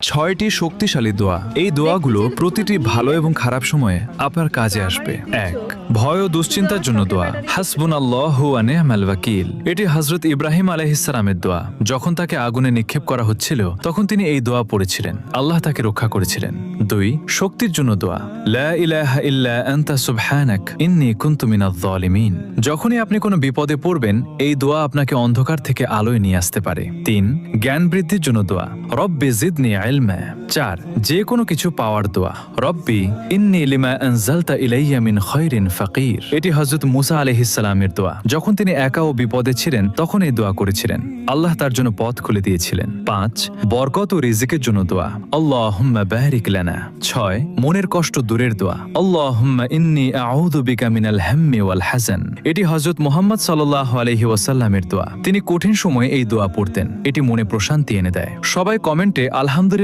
ছয়টি শক্তিশালী দোয়া। এই দোয়াগুলো প্রতিটি ভালো এবং খারাপ সময়ে আপনার কাজে আসবে। ১. ভয় ও দুশ্চিন্তার জন্য দোয়া। হাসবুনাল্লাহু ওয়া নি'মাল ওয়াকিল। এটি হযরত ইব্রাহিম আলাইহিস সালামের দোয়া। যখন তাকে আগুনে নিক্ষেপ করা হচ্ছিল তখন তিনি এই দোয়া পড়েছিলেন, আল্লাহ তাকে রক্ষা করেছিলেন। ২. শক্তির জন্য দোয়া। লা ইলাহা ইল্লা আনতা সুবহানাক ইন্নী কুনতু মিনাজ জালিমিন। যখনই আপনি কোনো বিপদে পড়বেন এই দোয়া আপনাকে অন্ধকার থেকে আলোয় নিয়ে আসতে পারে। ৩. জ্ঞান বৃদ্ধির জন্য দোয়া। রব্বি জিদনি ইলমা। ৪. যে কোনো কিছু পাওয়ার দোয়া। রব্বি ইন্নী লিমা আনজালতা ইলাইয়া মিন খায়রিন ফাকির। এটি হযরত মুসা আলাইহিস সালামের দোয়া। যখন তিনি একা ও বিপদে ছিলেন তখন এই দোয়া করেছিলেন, আল্লাহ তার জন্য পথ খুলে দিয়েছিলেন। ৫. বরকত ও রিজিকের জন্য দোয়া। আল্লাহুম্মা বারিক লানা। ৬. মনের কষ্ট দূরের দোয়া। আল্লাহুম্মা ইন্নী আউযু বিকা মিনাল হাম্মি ওয়াল হাযান। এটি হযরত মুহাম্মদ সাল্লাল্লাহু আলাইহি ওয়াসাল্লামের দোয়া। তিনি কঠিন সময়ে এই দোয়া পড়তেন, এটি মনে প্রশান্তি এনে দেয়। সবাই কমেন্টে আলহামদুলিল্লাহ